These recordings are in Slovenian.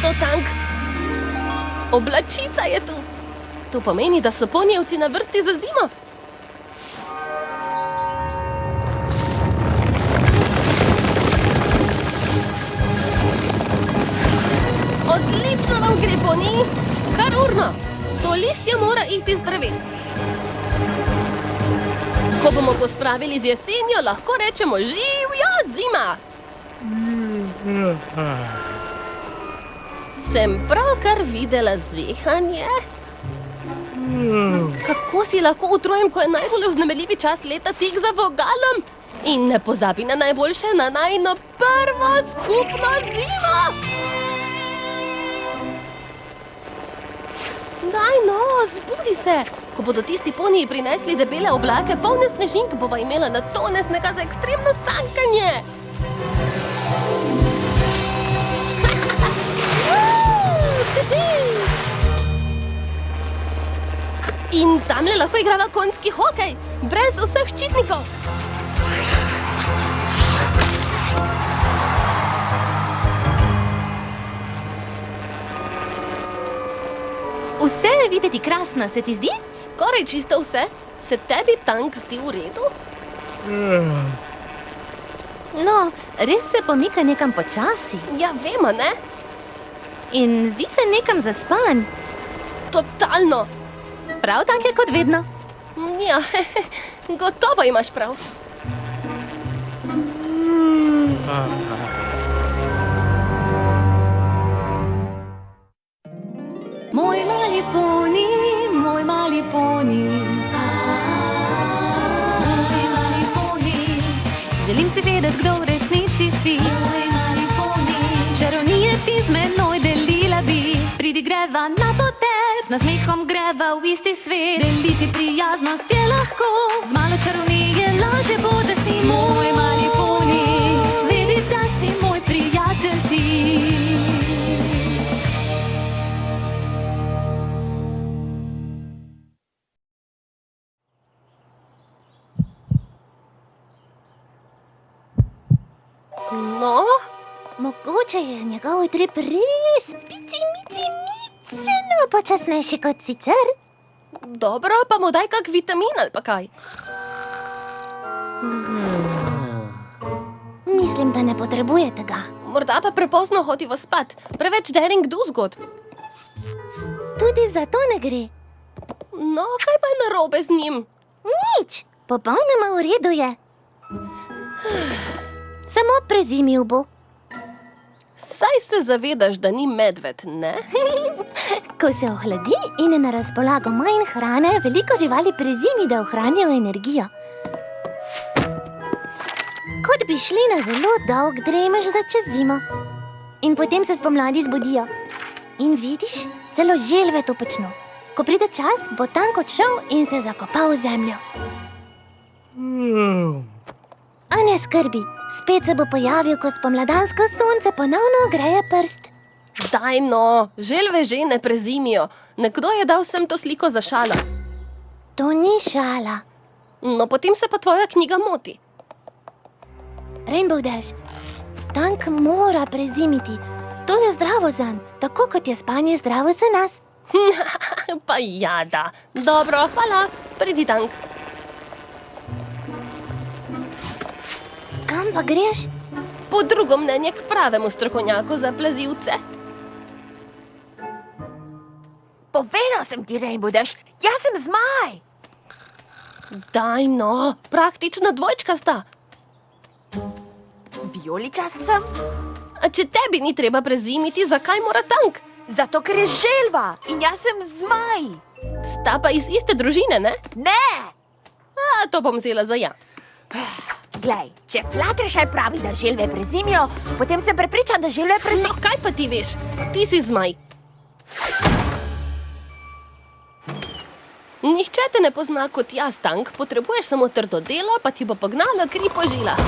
to, Tank. Oblačica je tu. To pomeni, da so ponijevci na vrsti za zimo. Odlično vam gre, poniji. Kar urno. To listje mora iti z dreves. Ko bomo pospravili z jesenjo, lahko rečemo živjo zima. Sem pravkar videla zehanje. Kako si lahko utrujen, ko je najbolj vznemirljivi čas leta tik za vogalom? In ne pozabi na najboljše, na najino prvo skupno zimo! Daj no, zbudi se! Ko bodo tisti poniji prinesli debele oblake, polne snežink, bova imela na tone snega za ekstremno sankanje! In tamle lahko igrava konjski hokej, brez vseh ščitnikov. Vse je videti krasno, se ti zdi? Skoraj čisto vse. Se tebi, Tank, zdi v redu? No, res se pomika nekam počasi. Ja, vemo, ne? In zdi se nekam zaspan. Totalno. Prav tak je kot vedno. Ja, gotovo imaš prav. Moj mali poni, moj mali poni. Moj mali poni. Želim si vedeti, kdo v resnici si. Moj mali poni. Čarovnije ti z menoj delila bi. Pridi greva na potek, z nasmehom greva v isti svet. Deliti prijaznost je lahko, z malo čarovnije laže bo, da si moj mali poni. Vedi, da si moj prijatelj ti. No? Mogoče je njegov utrip res miceno počasnejši kot sicer. Dobro, pa mu daj kak vitamin ali pa kaj. Mislim, da ne potrebuje tega. Morda pa prepozno hodiva spat. Preveč daring do zgodb. Tudi za to ne gre. No, kaj pa je narobe z njim? Nič, popolnoma v redu je. Samo prezimil bo. Saj se zavedaš, da ni medved, ne? Ko se ohladi in je na razpolago manj hrane, veliko živali prezimi, da ohranijo energijo. Kot bi šli na zelo dolg dremež za čez zimo. In potem se spomladi zbudijo. In vidiš, celo želve to počno. Ko pride čas, bo Tank odšel in se zakopal v zemljo. A ne skrbi, spet se bo pojavil, ko spomladansko sonce ponovno ogreje prst. Daj no, želve že ne prezimijo. Nekdo je dal sem to sliko za šalo. To ni šala. No, potem se pa tvoja knjiga moti. Rainbow Dash, Tank mora prezimiti. To je zdravo zanj, tako kot je spanje zdravo za nas. Pa jada. Dobro, hvala. Pridi, Tank. Kam pa greš? Po drugo mnenje k pravemu strokovnjaku za plazivce. Povedal sem ti, Rainbow Dash, jaz sem zmaj. Daj no, praktično dvojčkasta. Vijoličast sem, A če tebi ni treba prezimiti, zakaj mora Tank? zato ker je želva in jaz sem zmaj. Sta pa iz iste družine, ne? Ne! A, to bom vzela za ja. Glej, če Fluttershy pravi, da želve prezimijo, potem sem prepričan, da želve prezimijo. No, kaj pa ti veš? Ti si zmaj. Nihče te ne pozna kot jaz, Tank. Potrebuješ samo trdo delo, pa ti bo pognalo kri po žilah.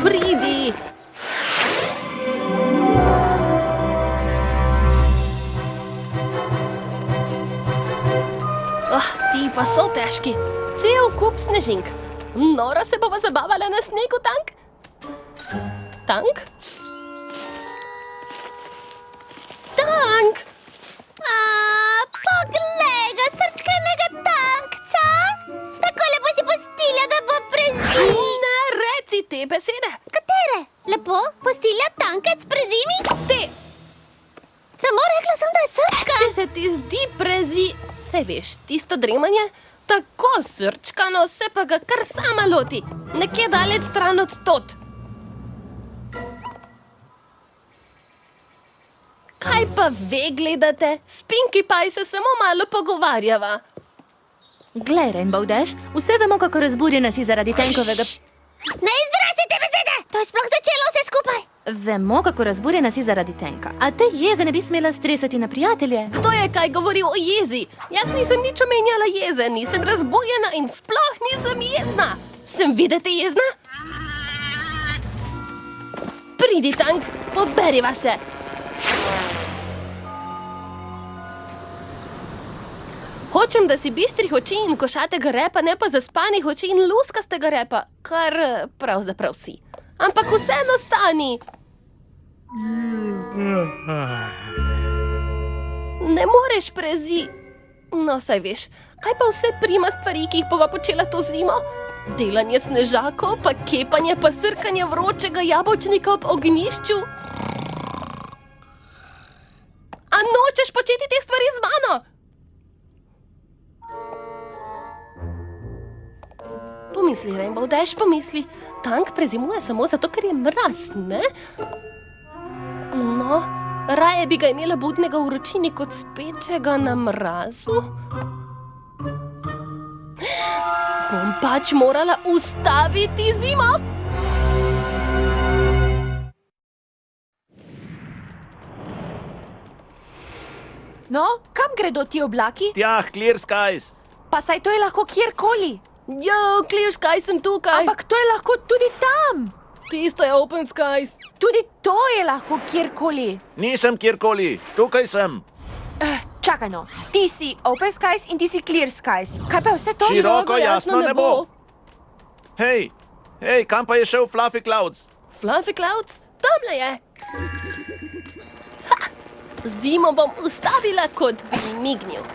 Pridi! Ti pa so težki. Cel kup snežink. Noro se bova zabavala na snegu, Tank. Tank? Tank! Poglej ga, srčkanega tankca! Tako lepo si postila, da bo prezimi. Ne reci te besede! Katere? Lepo? Postila tankec prezimi? Te! Samo rekla sem, da je srčka. Če se ti zdi saj veš, tisto dremanje, tako srčkano, se pa ga kar sama loti, nekje daleč stran od tod. Kaj pa ve gledate? S Pinkie Pie se samo malo pogovarjava. Glej, Rainbow Dash, vse vemo, kako razburjena si zaradi tenkovega... Ne izrazi te besede! To je sploh začelo vse skupaj. Vemo, kako razburjena si zaradi tenka. A te jeze ne bi smela stresati na prijatelje? Kdo je kaj govoril o jezi? Jaz nisem nič omenjala jeze, nisem razburjena in sploh nisem jezna. Sem videti jezna? Pridi, Tank, poberiva se. Hočem, da si bistrih oči in košatega repa, ne pa zaspanih oči in luskastega repa, kar pravzaprav si. Ampak vseeno stani. Ne moreš No, saj veš, kaj pa vse prima stvari, ki jih bova počela to zimo? Delanje snežakov, pa kepanje, pa srkanje vročega jabolčnika ob ognjišču. A nočeš početi teh stvari z mano? Pomisli, Rainbow Dash, pomisli. Tank prezimuje samo zato, ker je mraz, ne? No, raje bi ga imela budnega v vročini kot spečega na mrazu. Bom pač morala ustaviti zimo. No, kam gredo ti oblaki? Tja, Clear Skies. Pa saj to je lahko kjerkoli. Jo, Clear Skies sem tukaj. Ampak to je lahko tudi tam. Tisto je Open Skies. Tudi to je lahko kjerkoli. Nisem kjerkoli, tukaj sem. Čakaj no, ti si Open Skies in ti si Clear Skies. Kaj pa je vse to? Široko, jasno nebo. Hej, kam pa je šel Fluffy Clouds? Fluffy Clouds? Tamle je. Ha! Zimo bom ustavila, kot bi mi mignil.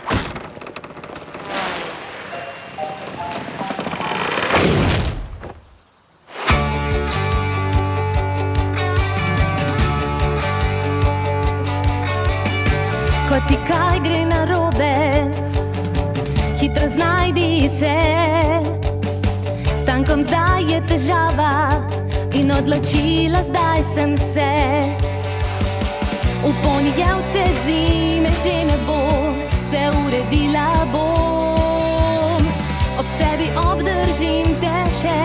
Ko ti kaj gre narobe, hitro znajdi se. S tankom zdaj je težava in odločila zdaj sem se. V ponijevce zime že ne bo, vse uredila bom. Ob sebi obdržim te še,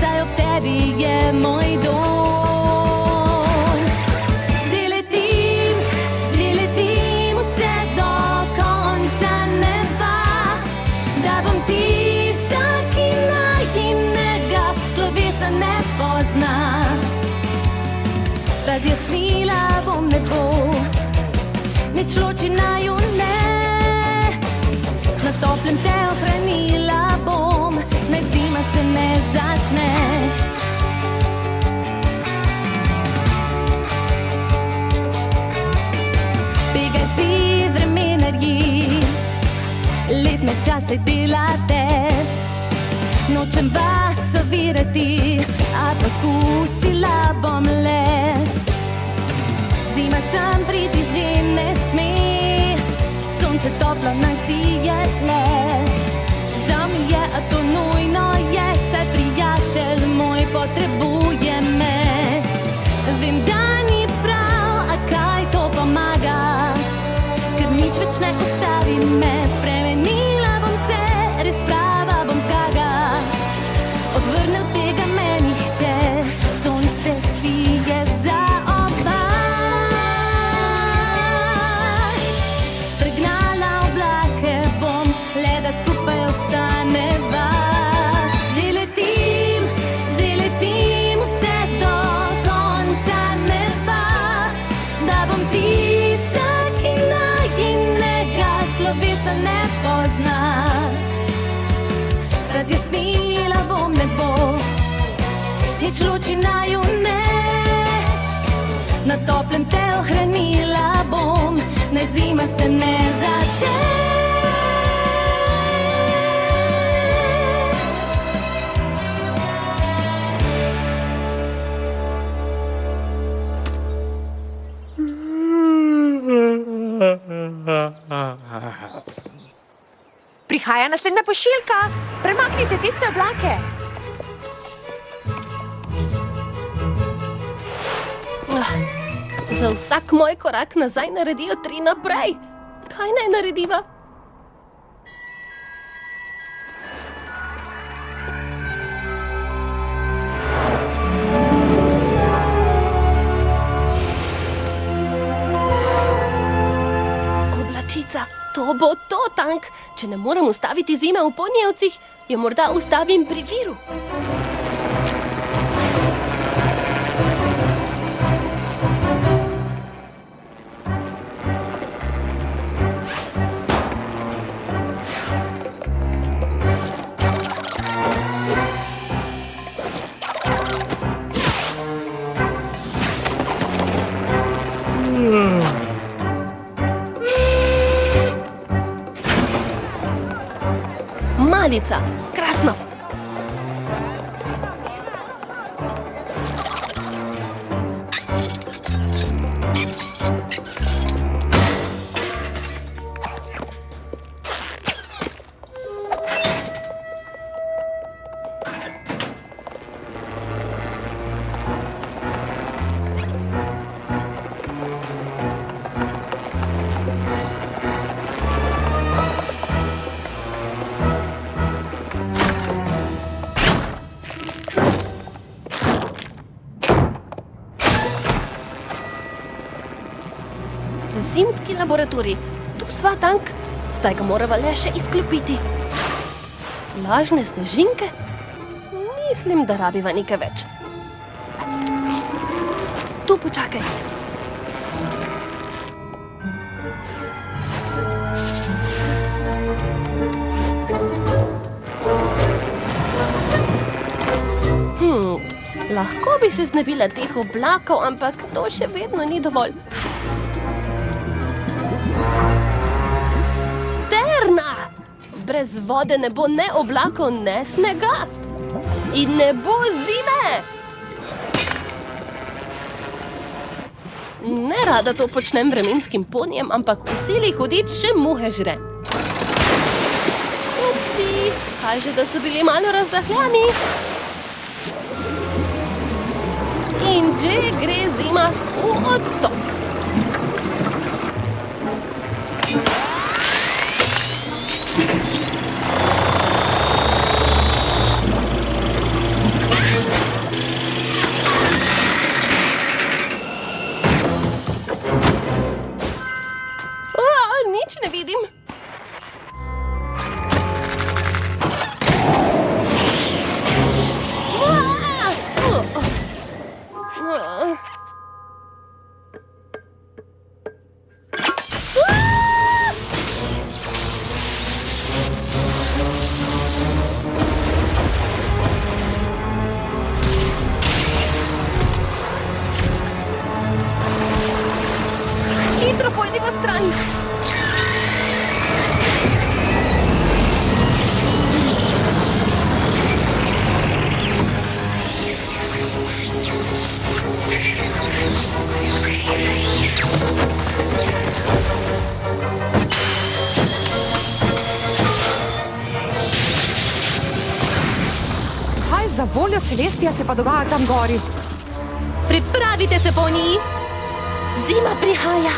saj ob tebi je moj dom. Razjasnila bom nebo, nič loči naju ne. Na toplem te ohranila bom, naj zima se ne začne. Begaj si vremenarji, letne čase delate. Nočem vas ovirati, a poskusila bom le. Zima sem priti že ne sme, sonce toplo naj sije le. Žal mi je, a to nujno je, saj prijatelj moj potrebuje me. Vem, da ni prav, a kaj to pomaga, ker nič več ne ustavi me. Spremenila bom se, res prava bom zgaga. Odvrnil tega me nihče, sonce sije za oba. Pregnala oblake bom, le da skupaj ostaneva. Že letim vse do konca neba, da bom tista, ki najinega slovesa ne pozna. Razjasnila bom nebo, nič loči naju ne. Na toplem te ohranila bom, naj zima se ne začne. Prihaja naslednja pošiljka. Premaknite tiste oblake. Za vsak moj korak nazaj naredijo 3 naprej. Kaj naj narediva? Oblačica, to bo to, Tank. Če ne morem ustaviti zime v Ponijevcih, jo morda ustavim pri viru. Malica, krasno. Zimski laboratorij. Tu sva, Tank. Zdaj ga morava le še izklopiti. Lažne snežinke? Mislim, da rabiva nekaj več. Tu počakaj. Lahko bi se znebila teh oblakov, ampak to še vedno ni dovolj. Terna! Brez vode ne bo ne oblakov, ne snega. In ne bo zime! Ne rada to počnem vremenskim ponijem, ampak v sili hudič še muhe žre. Upsi, kaže, da so bili malo razdahljani. In že gre zima v odtok. Nič ne vidim. Hitro pojdiva stran. Kaj za voljo Celestija se pa dogaja tam gori? Pripravite se, poniji. Zima prihaja.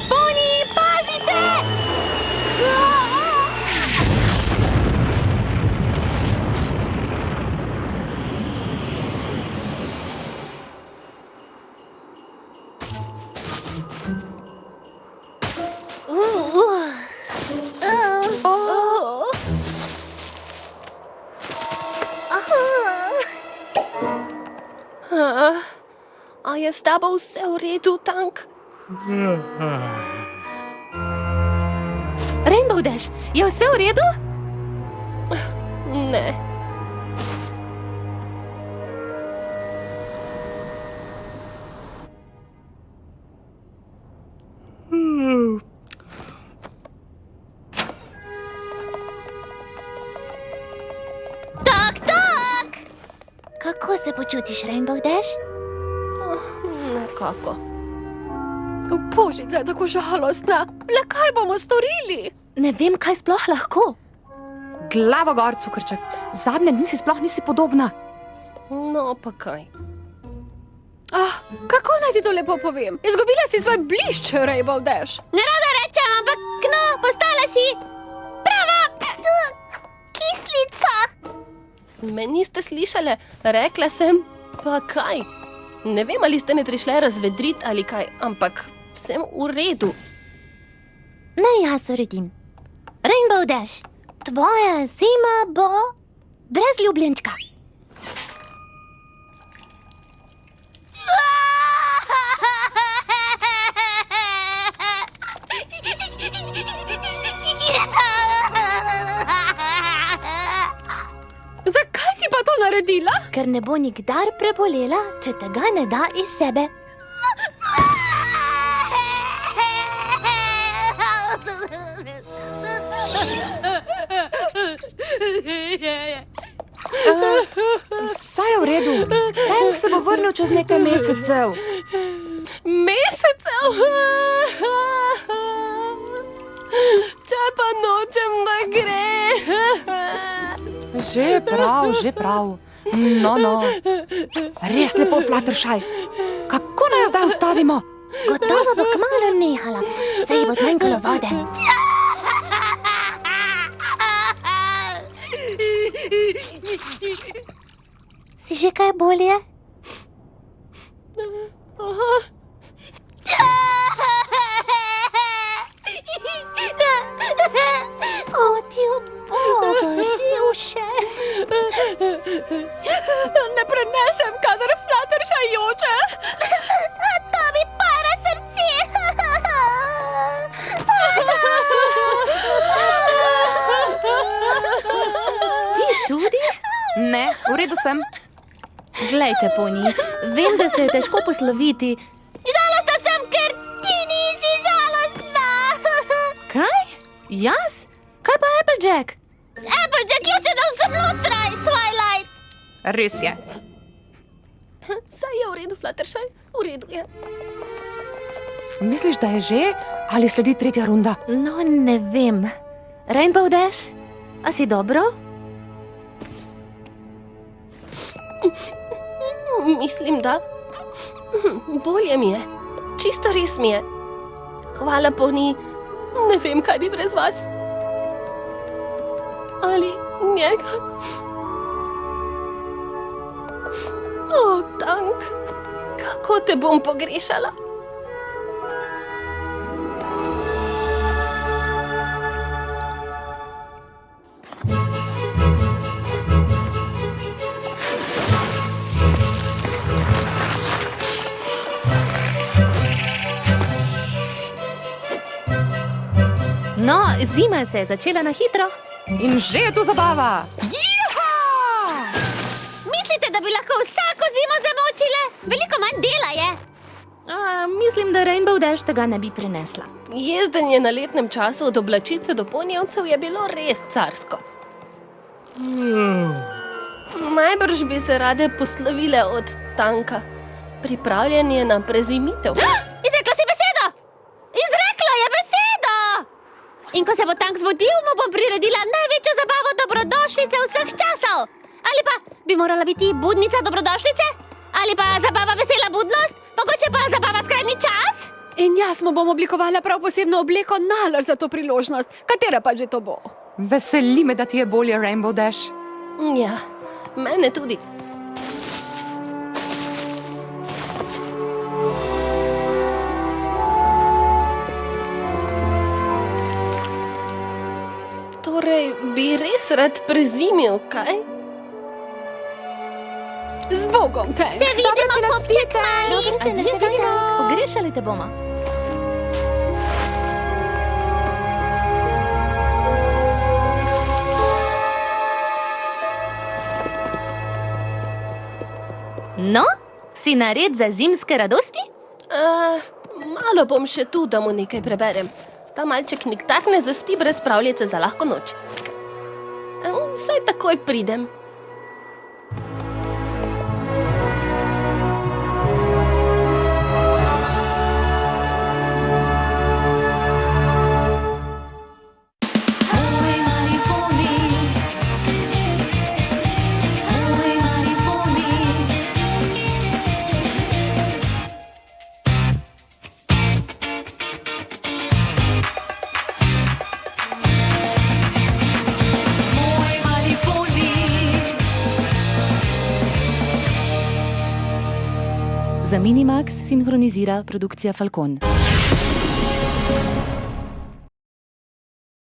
Poniji, pazite! A je s tabo vse v redu, Tank? Rainbow Dash, je vse v redu? Ne. Tak, tak! Kako se počutiš, Rainbow Dash? Nekako. Božica je tako žalostna. Le kaj bomo storili? Ne vem, kaj sploh lahko. Glavo gor, cukrček. Zadnje dni si sploh nisi podobna. No, pa kaj? Kako naj ti to lepo povem? Izgubila si svoj blišč, Rainbow Dash. Ne rada rečem, ampak no, postala si prava kislica. Me niste slišale? Rekla sem, pa kaj? Ne vem, ali ste me prišle razvedriti ali kaj, ampak sem v redu. Naj jaz uredim. Rainbow Dash, tvoja zima bo brez ljubljenčka. Zakaj si pa to naredila? Ker ne bo nikdar prebolela, če tega ne da iz sebe. Saj je v redu. Hank se bo vrnil čez nekaj mesecev. Mesecev? Če pa nočem, da gre. Že prav, že prav. No. Res lepo, Fluttershy. Kako naj jo zdaj ustavimo? Gotovo bo kmalu nehala, saj ji bo zmanjkalo vode. Si že kaj bolje? O, ti Rivše. Ne prenesem, kadar Fluttershy joče. To mi para srce. Ti tudi? Ne, v redu sem. Glejte, Poni, vem, da se je težko posloviti. Žalostna sem, ker ti nisi žalostna. Kaj? Jaz? Kaj pa Applejack? Applejack joče da znotraj, Twilight. Res je. Saj je v redu, Fluttershy, v redu je. Misliš, da je že? Ali sledi tretja runda? No, ne vem. Rainbow Dash, a si dobro? Mislim, da. Bolje mi je. Čisto res mi je. Hvala, Poni. Ne vem, kaj bi brez vas. Ali njega. O, Tank, kako te bom pogrešala. No, zima se je začela na hitro. In že je tu zabava. Mislite, da bi lahko vsako zimo zamočile? Veliko manj dela je. Mislim, da Rainbow Dash tega ne bi prinesla. Jezdenje na letnem času od oblačice do ponijevcev je bilo res carsko. Najbrž bi se rade poslovile od Tanka. Pripravljen je na prezimitev. Izrekla si besedo! Izrekla je besedo! In ko se bo Tank zbudil, mu bom priredila največjo zabavo dobrodošlice vseh časov. Ali pa bi morala biti budnica dobrodošlice? Ali pa zabava vesela budnost? Mogoče pa zabava skrajni čas? In jaz mu bom oblikovala prav posebno obleko nalar za to priložnost. Katera pa že to bo? Veseli me, da ti je bolje, Rainbow Dash. Ja, mene tudi. Torej, bi res rad prezimil, kaj? Z Bogom, Tank! Se vidimo, si nas popček mali. Dobro se ne vidimo. Pogrešali te bomo. No, si nared za zimske radosti? Malo bom še tu, da mu nekaj preberem. Ta malček nikdar ne zaspi brez pravljice za lahko noč. Saj takoj pridem. Oj, mali poni. Oj, mali poni. Oj, mali poni. Za Minimax sinhronizira produkcija Falcon.